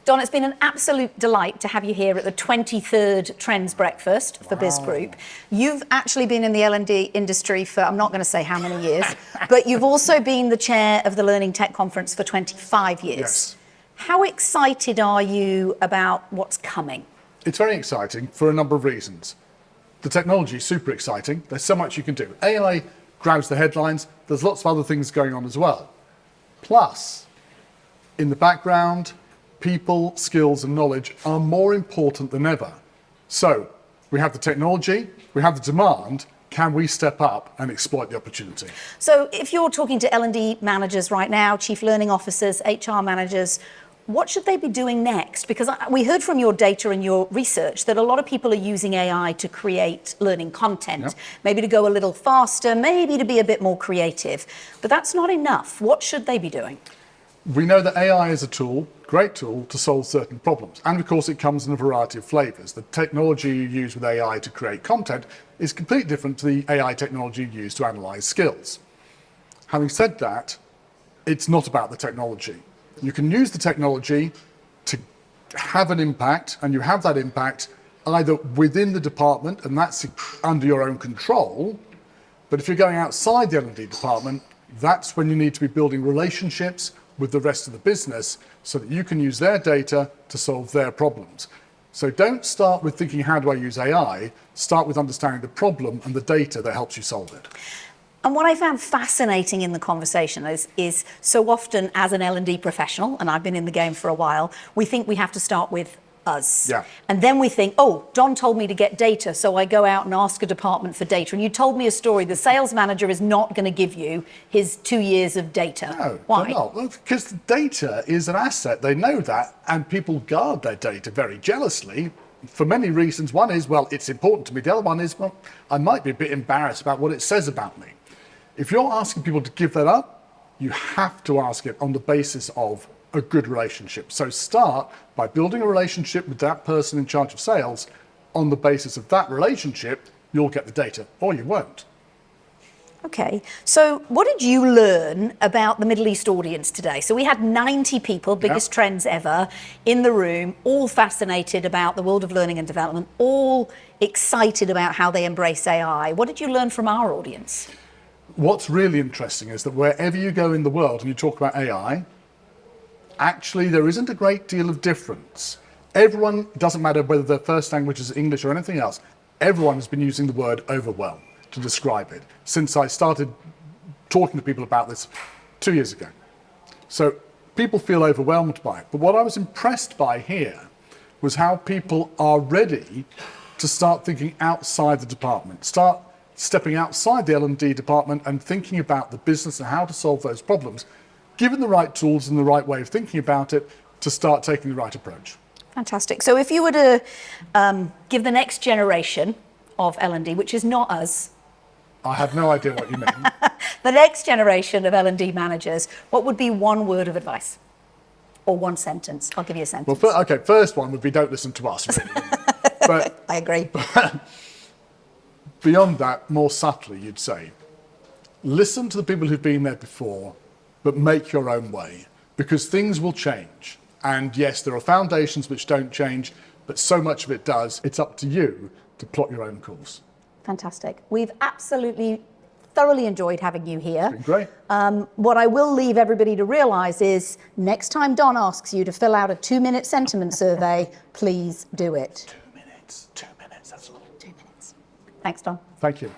Don, it's been an absolute delight to have you here at the 23rd Trends Breakfast for Biz Group. You've actually been in the L&D industry for, I'm not going to say how many years, but you've also been the chair of the Learning Tech Conference for 25 years. Yes. How excited are you about what's coming? It's very exciting for a number of reasons. The technology is super exciting. There's so much you can do. AI grabs the headlines. There's lots of other things going on as well. Plus, in the background, people, skills and knowledge are more important than ever. So we have the technology, we have the demand. Can we step up and exploit the opportunity? So if you're talking to L&D managers right now, chief learning officers, HR managers, what should they be doing next? Because we heard from your data and your research that a lot of people are using AI to create learning content, maybe to go a little faster, maybe to be a bit more creative. But that's not enough. What should they be doing? We know that AI is a tool, great tool, to solve certain problems. And of course, it comes in a variety of flavors. The technology you use with AI to create content is completely different to the AI technology you use to analyze skills. Having said that, it's not about the technology. You can use the technology to have an impact, and you have that impact either within the department, and that's under your own control. But if you're going outside the L&D department, that's when you need to be building relationships with the rest of the business so that you can use their data to solve their problems. So don't start with thinking, how do I use AI? Start with understanding the problem and the data that helps you solve it. And what I found fascinating in the conversation is so often as an L&D professional, and I've been in the game for a while, we think we have to start with us. Yeah. And then we think, oh, Don told me to get data, so I go out and ask a department for data. And you told me a story. The sales manager is not going to give you his 2 years of data. No, why? they're not. Well, because the data is an asset. They know that, and people guard their data very jealously for many reasons. One is, well, it's important to me. The other one is, well, I might be a bit embarrassed about what it says about me. If you're asking people to give that up, you have to ask it on the basis of a good relationship. So start by building a relationship with that person in charge of sales. On the basis of that relationship, you'll get the data, or you won't. Okay, so what did you learn about the Middle East audience today? So we had 90 people, biggest trends ever, in the room, all fascinated about the world of learning and development, all excited about how they embrace AI. What did you learn from our audience? What's really interesting is that wherever you go in the world and you talk about AI, actually there isn't a great deal of difference. Everyone, doesn't matter whether their first language is English or anything else, everyone has been using the word overwhelm to describe it since I started talking to people about this 2 years ago. So people feel overwhelmed by it. But what I was impressed by here was how people are ready to start thinking outside the department, start stepping outside the L&D department and thinking about the business and how to solve those problems, given the right tools and the right way of thinking about it, to start taking the right approach. Fantastic. So if you were to give the next generation of L&D, which is not us. I have no idea what you mean. The next generation of L&D managers, what would be one word of advice? Or one sentence? I'll give you a sentence. Well, okay, first one would be don't listen to us, really. But I agree. Beyond that, more subtly, you'd say, listen to the people who've been there before, but make your own way, because things will change. And yes, there are foundations which don't change, but so much of it does. It's up to you to plot your own course. Fantastic. We've absolutely thoroughly enjoyed having you here. It's been great. What I will leave everybody to realise is next time Don asks you to fill out a 2-minute sentiment survey, please do it. 2 minutes, that's all. 2 minutes. Thanks, Don. Thank you.